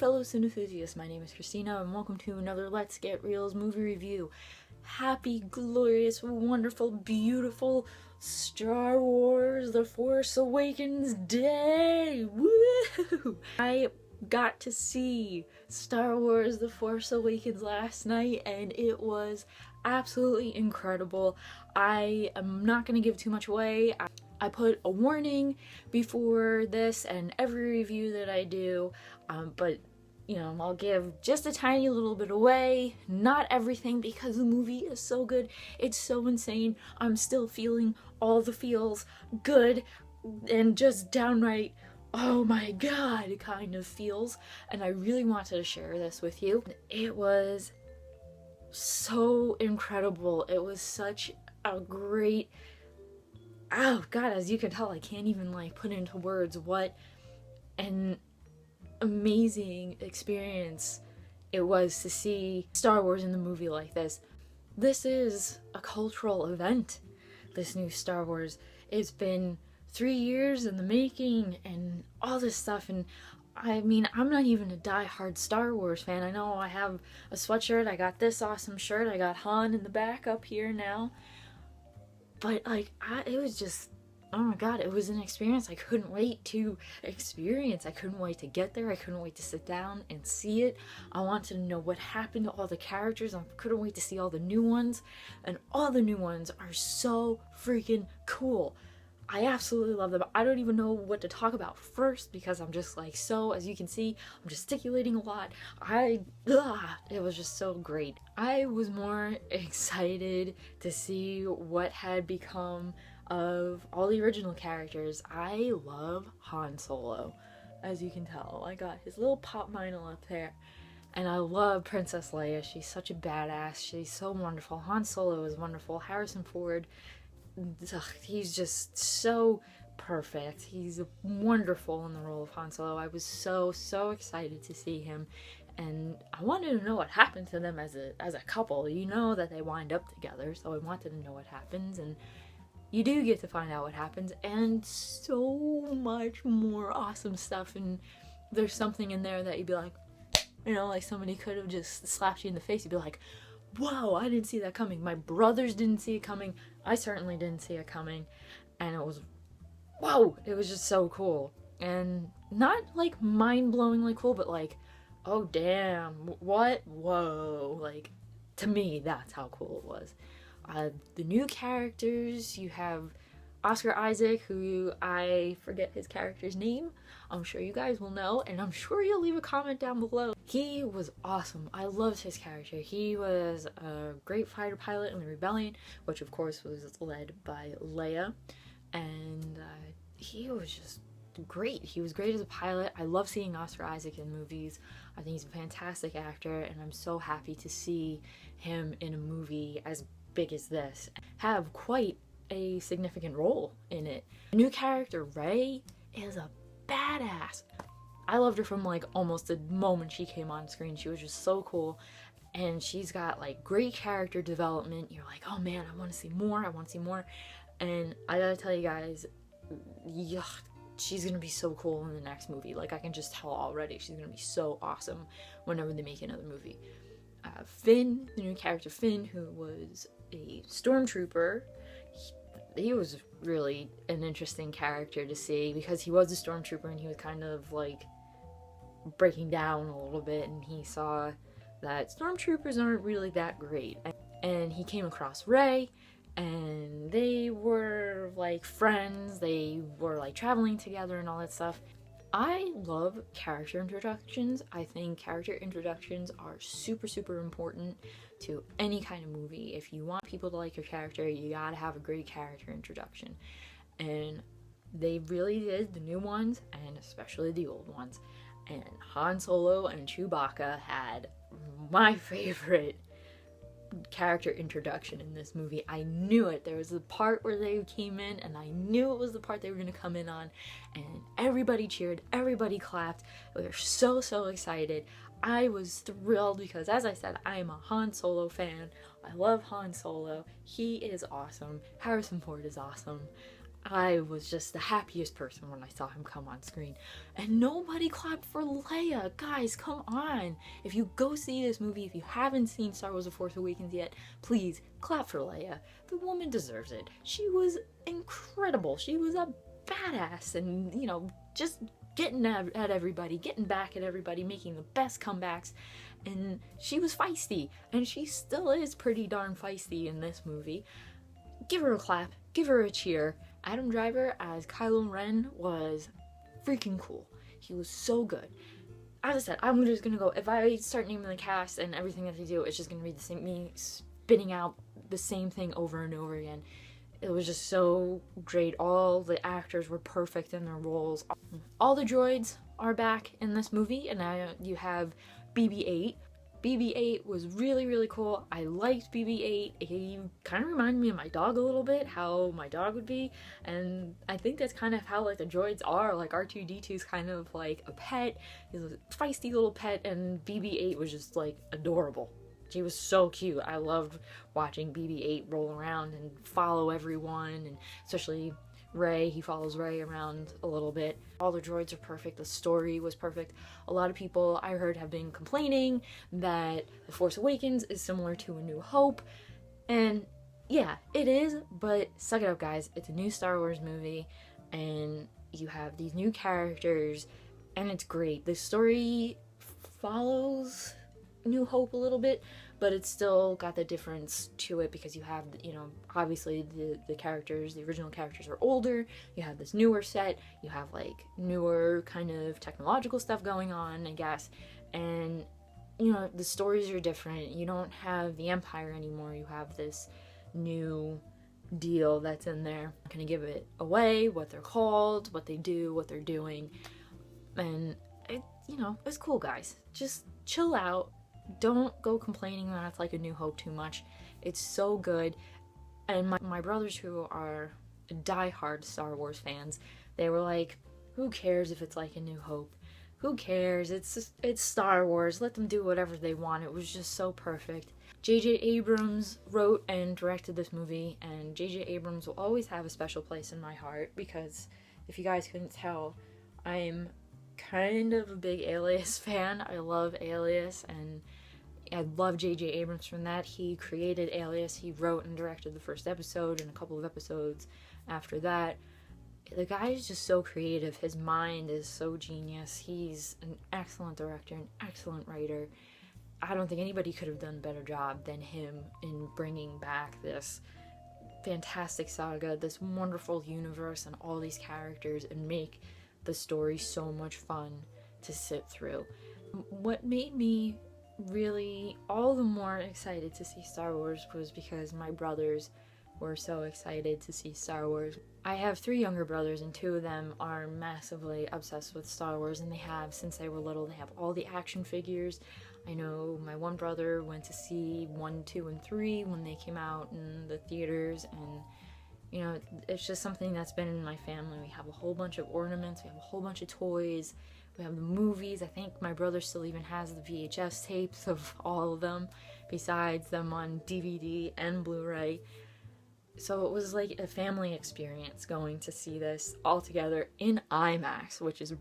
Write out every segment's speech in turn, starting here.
fellow cineenthusiasts, my name is Christina and welcome to another Let's Get Reels movie review. Happy, glorious, wonderful, beautiful Star Wars The Force Awakens Day! Woo! I got to see Star Wars The Force Awakens last night and it was absolutely incredible. I am not going to give too much away. I put a warning before this and every review that I do, but you know, I'll give just a tiny little bit away, not everything, because the movie is so good. It's so insane. I'm still feeling all the feels, good and just downright oh my god kind of feels, and I really wanted to share this with you. It was so incredible. It was such a great, oh god, as you can tell, I can't even like put into words what an amazing experience it was to see Star Wars in the movie like this. This is a cultural event, this new Star Wars. It's been 3 years in the making and all this stuff, and I mean, I'm not even a die-hard Star Wars fan. I know I have a sweatshirt, I got this awesome shirt, I got Han in the back up here now. But like, it was just, oh my god, it was an experience I couldn't wait to experience. I couldn't wait to get there. I couldn't wait to sit down and see it. I wanted to know what happened to all the characters. I couldn't wait to see all the new ones. And all the new ones are so freaking cool. I absolutely love them. I don't even know what to talk about first because I'm just like, so as you can see, I'm gesticulating a lot. It was just so great. I was more excited to see what had become of all the original characters. I love Han Solo, as you can tell. I got his little pop vinyl up there. And I love Princess Leia. She's such a badass. She's so wonderful. Han Solo is wonderful. Harrison Ford, he's just so perfect. He's wonderful in the role of Han Solo. I was so excited to see him, and I wanted to know what happened to them as a couple. You know that they wind up together, so I wanted to know what happens, and you do get to find out what happens, and so much more awesome stuff. And there's something in there that you'd be like, you know, like somebody could have just slapped you in the face. You'd be like, whoa, I didn't see that coming. My brothers didn't see it coming. I certainly didn't see it coming. And it was, whoa, it was just so cool. And not like mind-blowingly cool, but like, oh damn, what? Whoa. Like, to me, that's how cool it was. The new characters, you have Oscar Isaac, who I forget his character's name. I'm sure you guys will know, and I'm sure you'll leave a comment down below. He was awesome. I loved his character. He was a great fighter pilot in the Rebellion, which of course was led by Leia, and he was just great. He was great as a pilot. I love seeing Oscar Isaac in movies. I think he's a fantastic actor, and I'm so happy to see him in a movie as big as this have quite a significant role in it. The new character Rey is a badass. I loved her from like almost the moment she came on screen. She was just so cool, and she's got like great character development. You're like, oh man, I want to see more. I want to see more. And I gotta tell you guys, yuck, she's gonna be so cool in the next movie. Like, I can just tell already she's gonna be so awesome whenever they make another movie. Finn, the new character Finn, who was a stormtrooper, he was really an interesting character to see because he was a stormtrooper and he was kind of like breaking down a little bit, and he saw that stormtroopers aren't really that great. And he came across Rey, and they were like friends. They were like traveling together and all that stuff. I love character introductions. I think character introductions are super important to any kind of movie. If you want people to like your character, you gotta have a great character introduction. And they really did, the new ones, and especially the old ones. And Han Solo and Chewbacca had my favorite character introduction in this movie. I knew it. There was a part where they came in, and I knew it was the part they were going to come in on, and everybody cheered, everybody clapped. We were so excited. I was thrilled because, as I said, I am a Han Solo fan. I love Han Solo. He is awesome. Harrison Ford is awesome. I was just the happiest person when I saw him come on screen. And nobody clapped for Leia. Guys, come on. If you go see this movie, if you haven't seen Star Wars The Force Awakens yet, please clap for Leia. The woman deserves it. She was incredible. She was a badass and, you know, just getting at everybody, getting back at everybody, making the best comebacks. And she was feisty. And she still is pretty darn feisty in this movie. Give her a clap. Give her a cheer. Adam Driver as Kylo Ren was freaking cool. He was so good. As I said, I'm just gonna go, if I start naming the cast and everything that they do, it's just gonna be the same, me spitting out the same thing over and over again. It was just so great. All the actors were perfect in their roles. All the droids are back in this movie, and now you have BB-8. BB-8 was really, really cool. I liked BB-8. He kind of reminded me of my dog a little bit, how my dog would be, and I think that's kind of how, like, the droids are. Like, R2-D2's kind of like a pet. He's a feisty little pet, and BB-8 was just, like, adorable. She was so cute. I loved watching BB-8 roll around and follow everyone, and especially Rey. He follows Rey around a little bit. All the droids are perfect. The story was perfect. A lot of people I heard have been complaining that The Force Awakens is similar to A New Hope. And yeah, it is, but suck it up, guys. It's a new Star Wars movie, and you have these new characters, and it's great. The story follows New Hope a little bit, but it's still got the difference to it because you have, you know, obviously the characters, the original characters are older, you have this newer set, you have like newer kind of technological stuff going on, I guess, and, you know, the stories are different. You don't have the Empire anymore, you have this new deal that's in there. I'm not gonna give it away, what they're called, what they do, what they're doing, and it, you know, it's cool, guys. Just chill out. Don't go complaining that it's like A New Hope too much. It's so good. And my brothers, who are diehard Star Wars fans, they were like, who cares if it's like A New Hope? Who cares? It's Star Wars. Let them do whatever they want. It was just so perfect. J.J. Abrams wrote and directed this movie, and J.J. Abrams will always have a special place in my heart because, if you guys couldn't tell, I'm kind of a big Alias fan. I love Alias, and I love J.J. Abrams from that. He created Alias. He wrote and directed the first episode and a couple of episodes after that. The guy is just so creative. His mind is so genius. He's an excellent director, an excellent writer. I don't think anybody could have done a better job than him in bringing back this fantastic saga, this wonderful universe, and all these characters, and make the story so much fun to sit through. What made me really all the more excited to see Star Wars was because my brothers were so excited to see Star Wars. I have 3 younger brothers, and 2 of them are massively obsessed with Star Wars, and they have since they were little. They have all the action figures. I know my one brother went to see 1, 2, and 3 when they came out in the theaters, and you know, it's just something that's been in my family. We have a whole bunch of ornaments, we have a whole bunch of toys, we have the movies. I think my brother still even has the VHS tapes of all of them, besides them on DVD and Blu-ray. So it was like a family experience going to see this all together in IMAX, which is,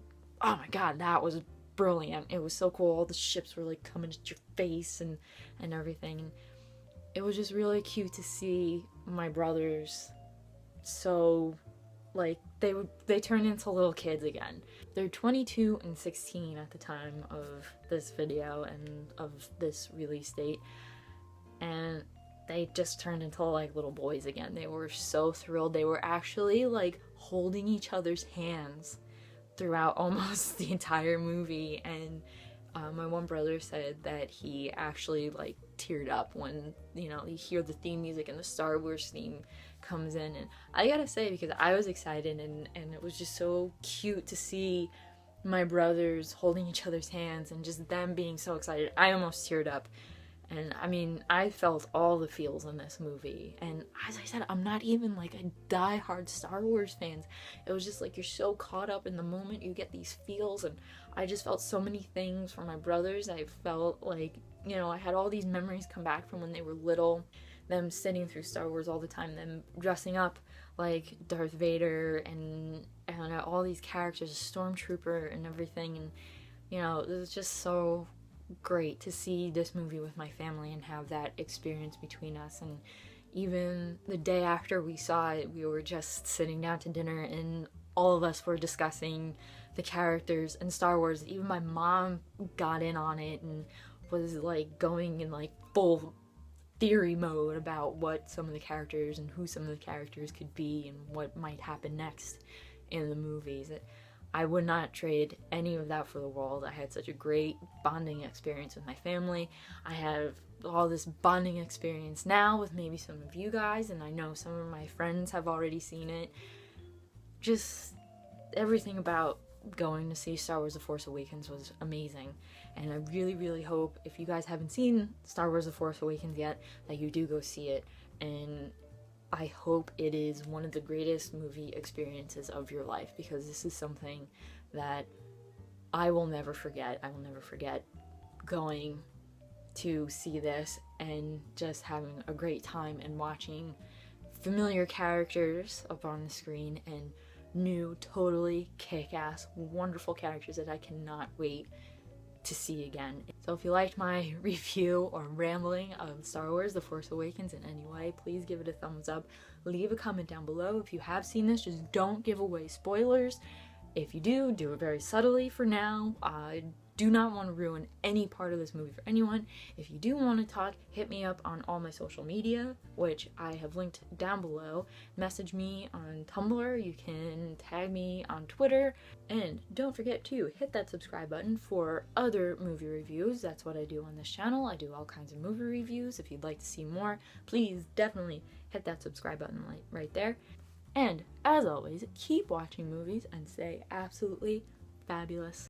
oh my god, that was brilliant. It was so cool. All the ships were like coming at your face and everything. And it was just really cute to see my brothers so, like, they turned into little kids again. They're 22 and 16 at the time of this video and of this release date, and they just turned into like little boys again. They were so thrilled. They were actually like holding each other's hands throughout almost the entire movie, and my one brother said that he actually like teared up when, you know, you hear the theme music and the Star Wars theme comes in. And I gotta say, because I was excited, and it was just so cute to see my brothers holding each other's hands and just them being so excited. I almost teared up. And I mean, I felt all the feels in this movie. And as I said, I'm not even like a die-hard Star Wars fan. It was just like you're so caught up in the moment, you get these feels, and I just felt so many things for my brothers. I felt like, you know, I had all these memories come back from when they were little. them sitting through Star Wars all the time, them dressing up like Darth Vader and all these characters, Stormtrooper and everything, and it was just so great to see this movie with my family and have that experience between us. And even the day after we saw it, we were just sitting down to dinner and all of us were discussing the characters and Star Wars. Even my mom got in on it and was like going in like full theory mode about what some of the characters and who some of the characters could be and what might happen next in the movies. I would not trade any of that for the world. I had such a great bonding experience with my family. I have all this bonding experience now with maybe some of you guys, and I know some of my friends have already seen it. Just everything about going to see Star Wars The Force Awakens was amazing, and I really, really hope if you guys haven't seen Star Wars The Force Awakens yet, that you do go see it, and I hope it is one of the greatest movie experiences of your life, because this is something that I will never forget. I will never forget going to see this and just having a great time and watching familiar characters up on the screen and new, totally kick-ass, wonderful characters that I cannot wait to see again. So if you liked my review or rambling of Star Wars The Force Awakens in any way, please give it a thumbs up. Leave a comment down below. If you have seen this, just don't give away spoilers. If you do it very subtly for now. Do not want to ruin any part of this movie for anyone. If you do want to talk, hit me up on all my social media, which I have linked down below. Message me on Tumblr, you can tag me on Twitter, and don't forget to hit that subscribe button for other movie reviews. That's what I do on this channel. I do all kinds of movie reviews. If you'd like to see more, please definitely hit that subscribe button right there. And as always, keep watching movies and stay absolutely fabulous.